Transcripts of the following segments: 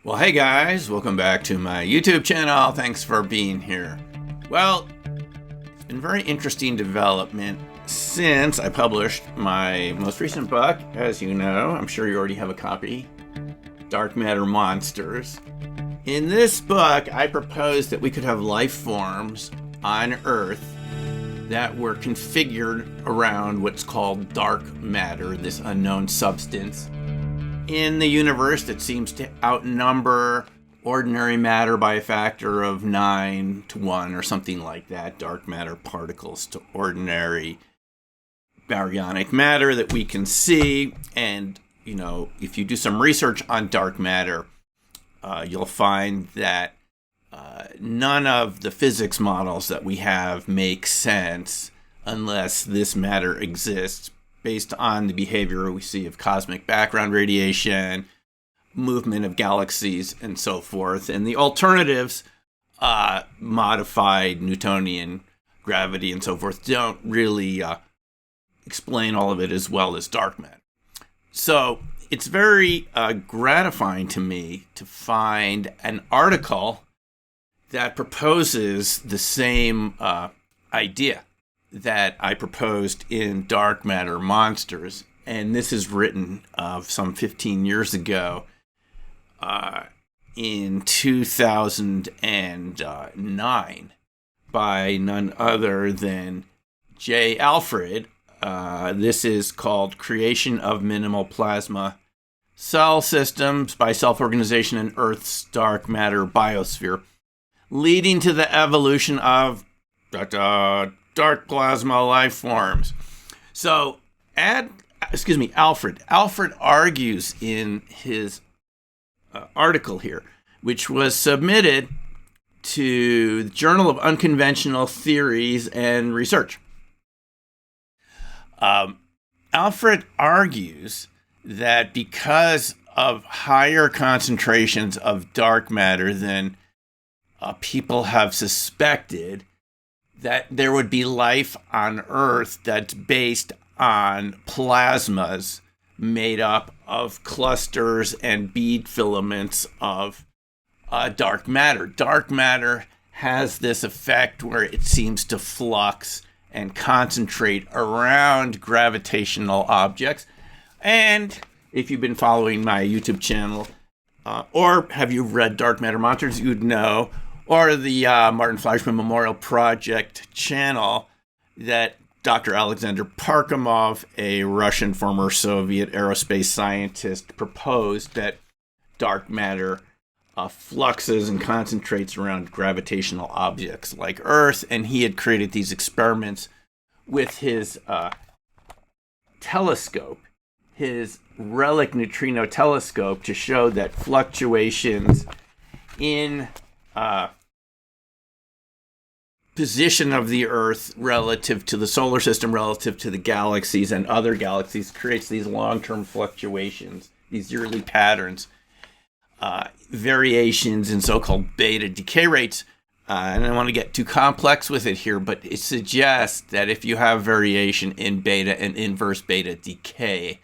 Well, hey guys, welcome back to my YouTube channel. Thanks for being here. Well, it's been a very interesting development since I published my most recent book. As you know, I'm sure you already have a copy, Dark Matter Monsters. In this book, I proposed that we could have life forms on Earth that were configured around what's called dark matter, this unknown substance in the universe that seems to outnumber ordinary matter by a factor of 9 to 1 or something like that. Dark matter particles to ordinary baryonic matter that we can see. And, you know, if you do some research on dark matter, you'll find that none of the physics models that we have make sense unless this matter exists, based on the behavior we see of cosmic background radiation, movement of galaxies, and so forth. And the alternatives, modified Newtonian gravity and so forth, don't really explain all of it as well as dark matter. So it's very gratifying to me to find an article that proposes the same idea that I proposed in Dark Matter Monsters. And this is written some 15 years ago in 2009 by none other than Jay Alfred. This is called Creation of Minimal Plasma Cell Systems by Self-Organization in Earth's Dark Matter Biosphere, leading to the evolution of dark plasma life forms. So, Alfred argues in his article here, which was submitted to the Journal of Unconventional Theories and Research. Alfred argues that because of higher concentrations of dark matter than people have suspected, that there would be life on Earth that's based on plasmas made up of clusters and bead filaments of dark matter. Dark matter has this effect where it seems to flux and concentrate around gravitational objects. And if you've been following my YouTube channel, or have you read Dark Matter Monsters, you'd know, or the Martin Fleischmann Memorial Project channel, that Dr. Alexander Parkhomov, a Russian former Soviet aerospace scientist, proposed that dark matter fluxes and concentrates around gravitational objects like Earth, and he had created these experiments with his telescope, his relic neutrino telescope, to show that fluctuations in position of the Earth relative to the solar system, relative to the galaxies and other galaxies, creates these long-term fluctuations, these yearly patterns, variations in so-called beta decay rates. And I don't want to get too complex with it here, but it suggests that if you have variation in beta and inverse beta decay,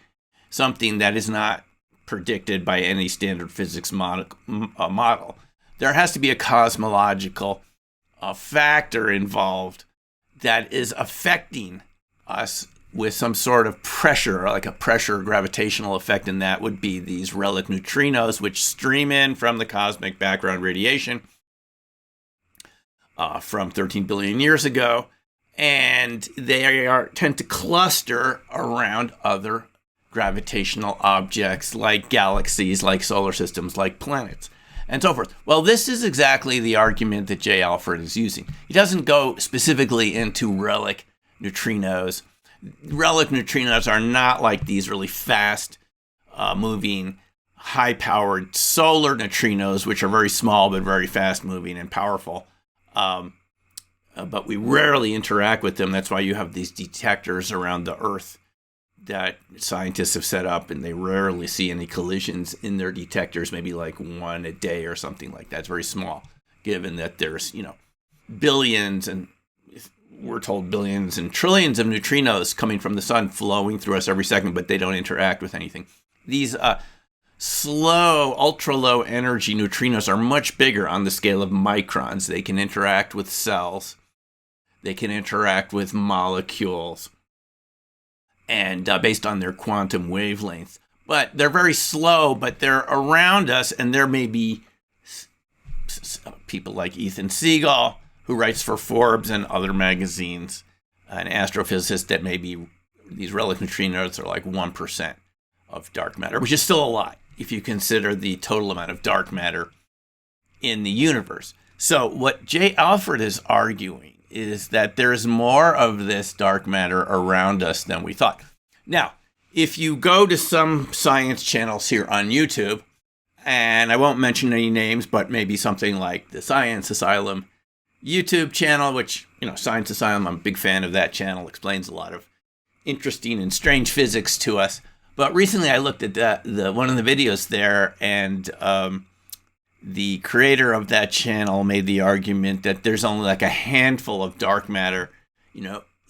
something that is not predicted by any standard physics model, there has to be a cosmological factor involved that is affecting us with some sort of pressure, like a pressure gravitational effect, and that would be these relic neutrinos, which stream in from the cosmic background radiation from 13 billion years ago, and they tend to cluster around other gravitational objects like galaxies, like solar systems, like planets, and so forth. Well, this is exactly the argument that Jay Alfred is using. He doesn't go specifically into relic neutrinos. Relic neutrinos are not like these really fast moving, high-powered solar neutrinos, which are very small but very fast-moving and powerful. But we rarely interact with them. That's why you have these detectors around the Earth that scientists have set up, and they rarely see any collisions in their detectors, maybe like one a day or something like that. It's very small, given that there's, billions, and we're told billions and trillions of neutrinos coming from the sun flowing through us every second, but they don't interact with anything. These slow, ultra-low energy neutrinos are much bigger on the scale of microns. They can interact with cells. They can interact with molecules, and based on their quantum wavelength. But they're very slow, but they're around us, and there may be people like Ethan Siegel, who writes for Forbes and other magazines, an astrophysicist, that maybe these relative neutrinos are like 1% of dark matter, which is still a lot if you consider the total amount of dark matter in the universe. So what Jay Alfred is arguing is that there's more of this dark matter around us than we thought. Now, if you go to some science channels here on YouTube, and I won't mention any names, but maybe something like the Science Asylum YouTube channel, which, Science Asylum, I'm a big fan of that channel, explains a lot of interesting and strange physics to us. But recently I looked at one of the videos there, and the creator of that channel made the argument that there's only like a handful of dark matter.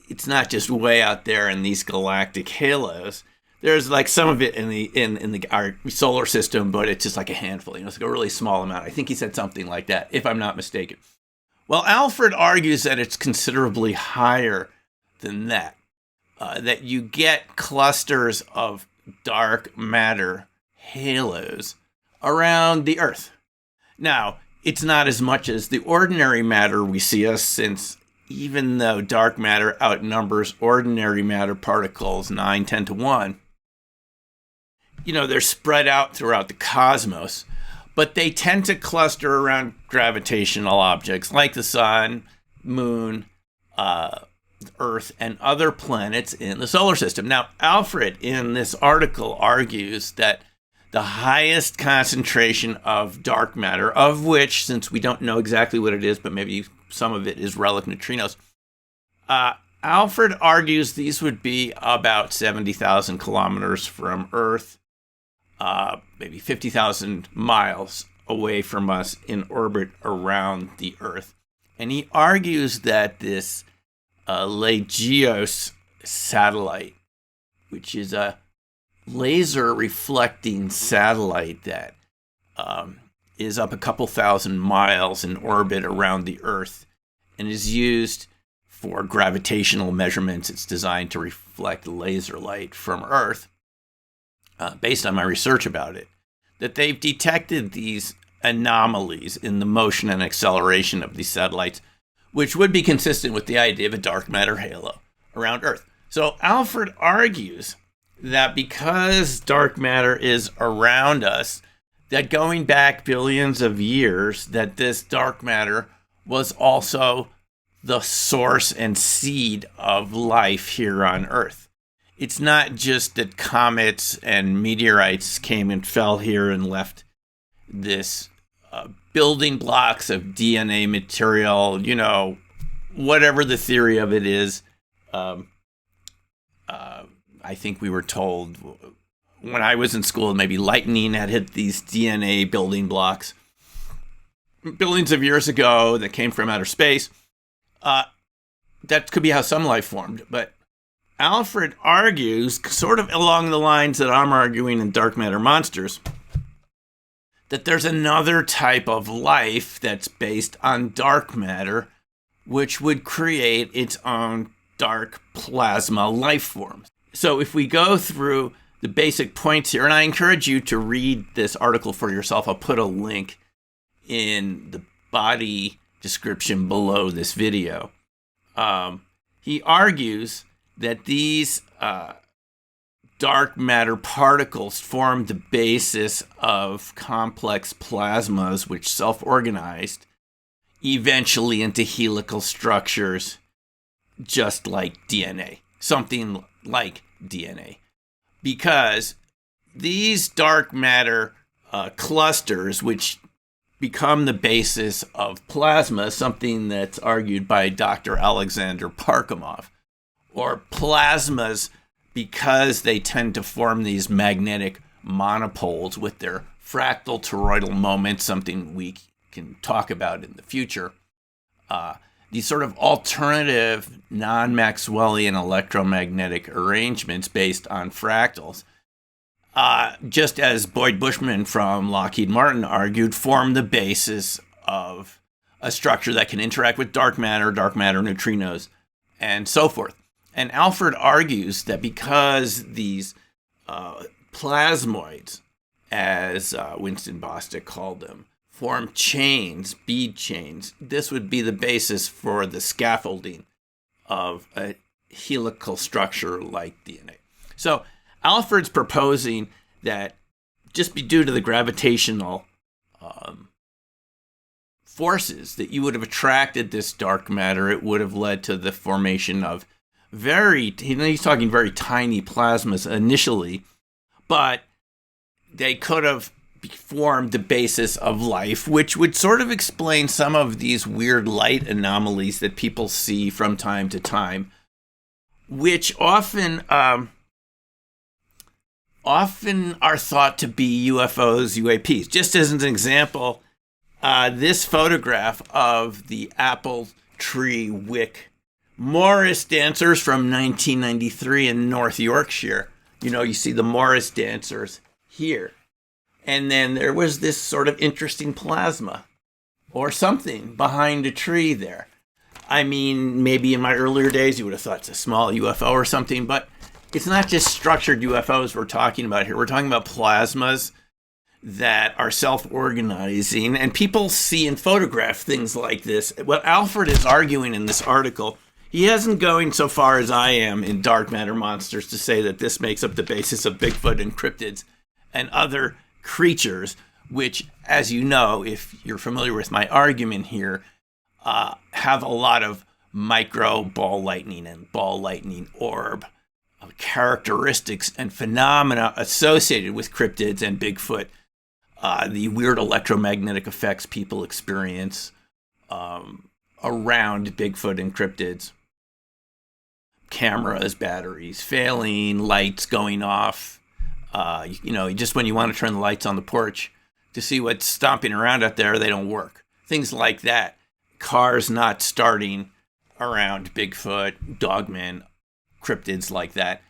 It's not just way out there in these galactic halos. There's like some of it in our solar system, but it's just like a handful. It's like a really small amount. I think he said something like that, if I'm not mistaken. Well, Alfred argues that it's considerably higher than that. That you get clusters of dark matter halos around the Earth. Now, it's not as much as the ordinary matter we see us, since even though dark matter outnumbers ordinary matter particles 9-10 to 1, they're spread out throughout the cosmos, but they tend to cluster around gravitational objects like the sun, moon, Earth, and other planets in the solar system. Now, Alfred, in this article, argues that the highest concentration of dark matter, of which, since we don't know exactly what it is, but maybe some of it is relative neutrinos, Alfred argues these would be about 70,000 kilometers from Earth, maybe 50,000 miles away from us in orbit around the Earth. And he argues that this Legios satellite, which is a laser reflecting satellite that is up a couple thousand miles in orbit around the Earth and is used for gravitational measurements. It's designed to reflect laser light from Earth, based on my research about it, that they've detected these anomalies in the motion and acceleration of these satellites, which would be consistent with the idea of a dark matter halo around Earth. So Alfred argues that because dark matter is around us, that going back billions of years, that this dark matter was also the source and seed of life here on Earth. It's not just that comets and meteorites came and fell here and left this building blocks of DNA material, whatever the theory of it is. I think we were told when I was in school, maybe lightning had hit these DNA building blocks billions of years ago that came from outer space. That could be how some life formed. But Alfred argues, sort of along the lines that I'm arguing in Dark Matter Monsters, that there's another type of life that's based on dark matter, which would create its own dark plasma life forms. So if we go through the basic points here, and I encourage you to read this article for yourself. I'll put a link in the body description below this video. He argues that these dark matter particles form the basis of complex plasmas, which self-organized eventually into helical structures, just like DNA, something like DNA. Because these dark matter clusters, which become the basis of plasma, something that's argued by Dr. Alexander Parkhomov, or plasmas, because they tend to form these magnetic monopoles with their fractal toroidal moments, something we can talk about in the future. These sort of alternative non-Maxwellian electromagnetic arrangements based on fractals just as Boyd Bushman from Lockheed Martin argued, form the basis of a structure that can interact with dark matter neutrinos, and so forth. And Alfred argues that because these plasmoids, as Winston Bostick called them, form chains, bead chains, this would be the basis for the scaffolding of a helical structure like DNA. So Alfred's proposing that just be due to the gravitational forces that you would have attracted this dark matter, it would have led to the formation of he's talking very tiny plasmas initially, but they could have formed the basis of life, which would sort of explain some of these weird light anomalies that people see from time to time, which often are thought to be UFOs, UAPs. Just as an example, this photograph of the apple tree wick Morris dancers from 1993 in North Yorkshire. You see the Morris dancers here. And then there was this sort of interesting plasma or something behind a tree there. I mean, maybe in my earlier days, you would have thought it's a small UFO or something, but it's not just structured UFOs we're talking about here. We're talking about plasmas that are self-organizing, and people see and photograph things like this. What Alfred is arguing in this article, he isn't going so far as I am in dark matter monsters to say that this makes up the basis of Bigfoot and cryptids and other creatures, which, as you know, if you're familiar with my argument here, have a lot of micro ball lightning and ball lightning orb characteristics and phenomena associated with cryptids and Bigfoot. The weird electromagnetic effects people experience around Bigfoot and cryptids. Cameras, batteries failing, lights going off. Just when you want to turn the lights on the porch to see what's stomping around out there, they don't work. Things like that. Cars not starting around Bigfoot, dogmen, cryptids like that.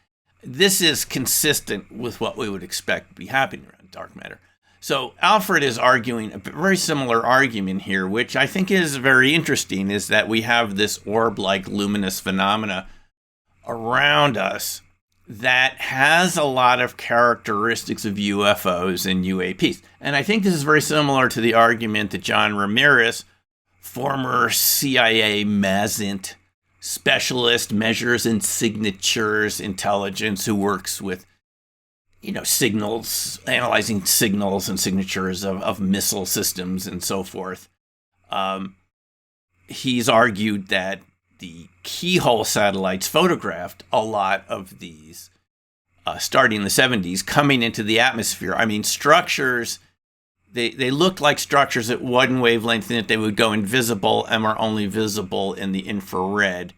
This is consistent with what we would expect to be happening around dark matter. So Alfred is arguing a very similar argument here, which I think is very interesting, is that we have this orb-like luminous phenomena around us that has a lot of characteristics of UFOs and UAPs. And I think this is very similar to the argument that John Ramirez, former CIA MASINT specialist, measures and signatures intelligence, who works with signals, analyzing signals and signatures of missile systems and so forth. He's argued that the keyhole satellites photographed a lot of these starting in the 70s, coming into the atmosphere. I mean, structures, they looked like structures at one wavelength, and that they would go invisible and were only visible in the infrared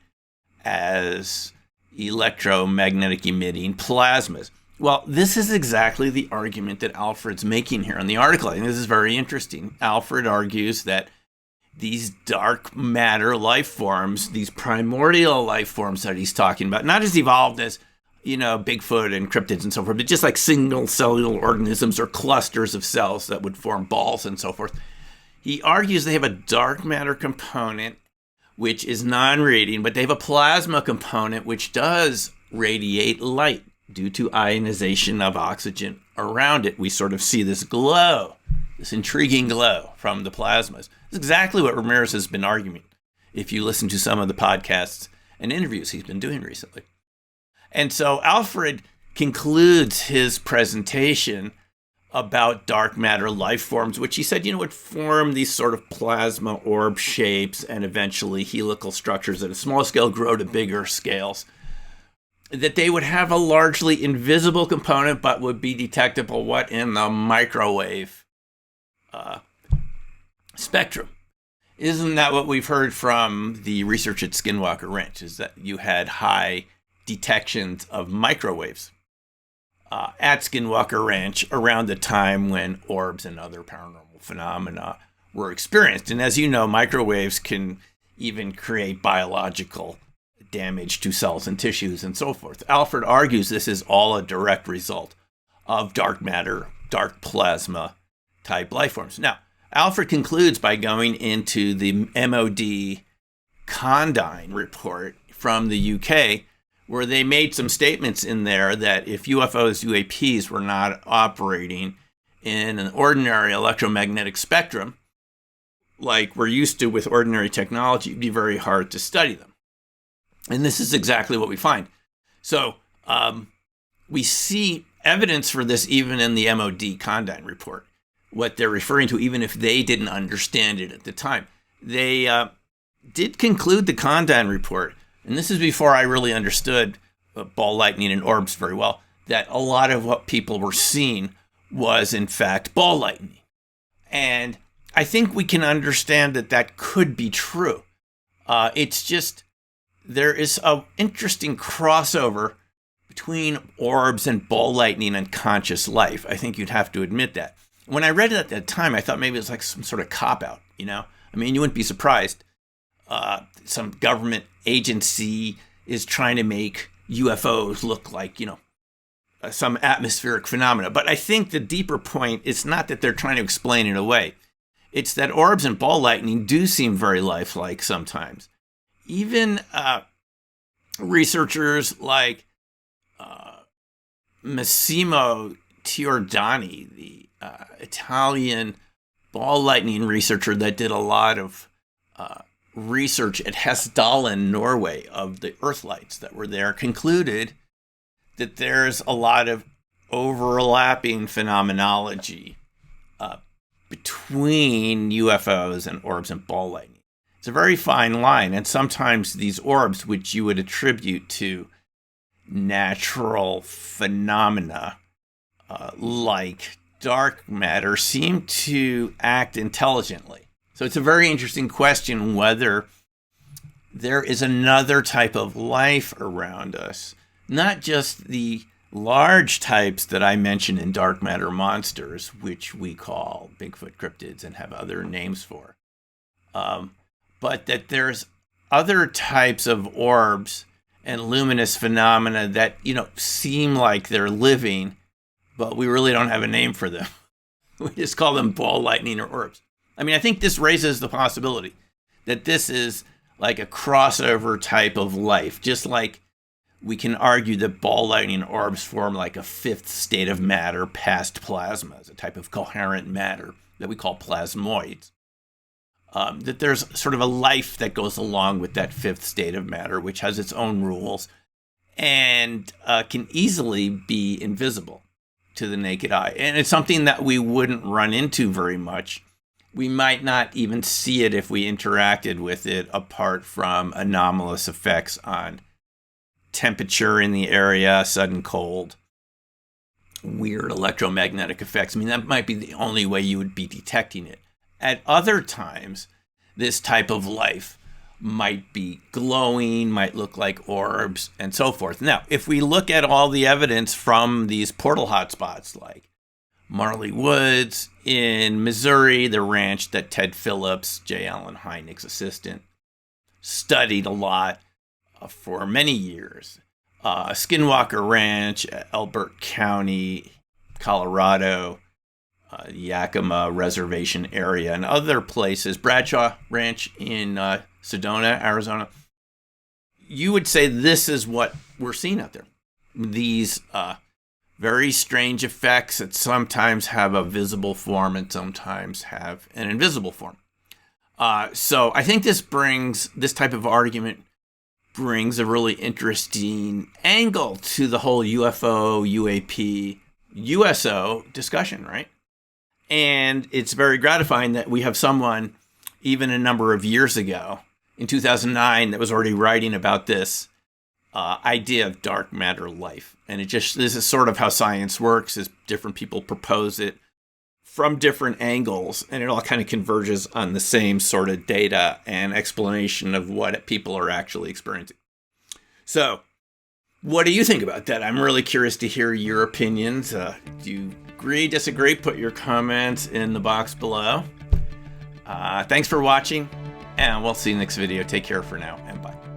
as electromagnetic emitting plasmas. Well, this is exactly the argument that Alfred's making here in the article. I think this is very interesting. Alfred argues that these dark matter life forms, these primordial life forms that he's talking about, not as evolved as, Bigfoot and cryptids and so forth, but just like single cellular organisms or clusters of cells that would form balls and so forth. He argues they have a dark matter component, which is non-radiating, but they have a plasma component, which does radiate light. Due to ionization of oxygen around it, we sort of see this glow, this intriguing glow from the plasmas. It's exactly what Ramirez has been arguing, if you listen to some of the podcasts and interviews he's been doing recently. And so Alfred concludes his presentation about dark matter life forms, which he said, would form these sort of plasma orb shapes and eventually helical structures at a small scale grow to bigger scales. That they would have a largely invisible component, but would be detectable in the microwave spectrum. Isn't that what we've heard from the research at Skinwalker Ranch, is that you had high detections of microwaves at Skinwalker Ranch around the time when orbs and other paranormal phenomena were experienced. And as you know, microwaves can even create biological damage to cells and tissues and so forth. Alfred argues this is all a direct result of dark matter, dark plasma type life forms. Now, Alfred concludes by going into the MOD Condign report from the UK, where they made some statements in there that if UFOs, UAPs were not operating in an ordinary electromagnetic spectrum, like we're used to with ordinary technology, it'd be very hard to study them. And this is exactly what we find. So we see evidence for this even in the MOD Condign report, what they're referring to, even if they didn't understand it at the time. They did conclude the Condign report, and this is before I really understood ball lightning and orbs very well, that a lot of what people were seeing was in fact ball lightning. And I think we can understand that that could be true. It's just, there is an interesting crossover between orbs and ball lightning and conscious life. I think you'd have to admit that. When I read it at that time, I thought maybe it was like some sort of cop-out, you know? I mean, you wouldn't be surprised. Some government agency is trying to make UFOs look like, you know, some atmospheric phenomena. But I think the deeper point is not that they're trying to explain it away. It's that orbs and ball lightning do seem very lifelike sometimes. Even researchers like Massimo Giordani, the Italian ball lightning researcher that did a lot of research at Hessdalen, Norway, of the Earth lights that were there, concluded that there's a lot of overlapping phenomenology between UFOs and orbs and ball lightning. It's a very fine line, and sometimes these orbs, which you would attribute to natural phenomena like dark matter, seem to act intelligently. So it's a very interesting question whether there is another type of life around us, not just the large types that I mentioned in dark matter monsters, which we call Bigfoot cryptids and have other names for, but that there's other types of orbs and luminous phenomena that, you know, seem like they're living, but we really don't have a name for them. We just call them ball lightning or orbs. I mean, I think this raises the possibility that this is like a crossover type of life, just like we can argue that ball lightning orbs form like a fifth state of matter past plasma, as a type of coherent matter that we call plasmoids. That there's sort of a life that goes along with that fifth state of matter, which has its own rules and can easily be invisible to the naked eye. And it's something that we wouldn't run into very much. We might not even see it if we interacted with it, apart from anomalous effects on temperature in the area, sudden cold, weird electromagnetic effects. I mean, that might be the only way you would be detecting it. At other times, this type of life might be glowing, might look like orbs, and so forth. Now, if we look at all the evidence from these portal hotspots, like Marley Woods in Missouri, the ranch that Ted Phillips, J. Allen Hynek's assistant, studied a lot for many years. Skinwalker Ranch, Elbert County, Colorado, Yakima Reservation area, and other places, Bradshaw Ranch in Sedona, Arizona. You would say this is what we're seeing out there. These very strange effects that sometimes have a visible form and sometimes have an invisible form. So I think this type of argument brings a really interesting angle to the whole UFO, UAP, USO discussion, right? And it's very gratifying that we have someone, even a number of years ago, in 2009, that was already writing about this idea of dark matter life. And this is sort of how science works, is different people propose it from different angles, and it all kind of converges on the same sort of data and explanation of what people are actually experiencing. So, what do you think about that? I'm really curious to hear your opinions. Do you agree, disagree? Put your comments in the box below. Thanks for watching, and we'll see you next video. Take care for now, and bye.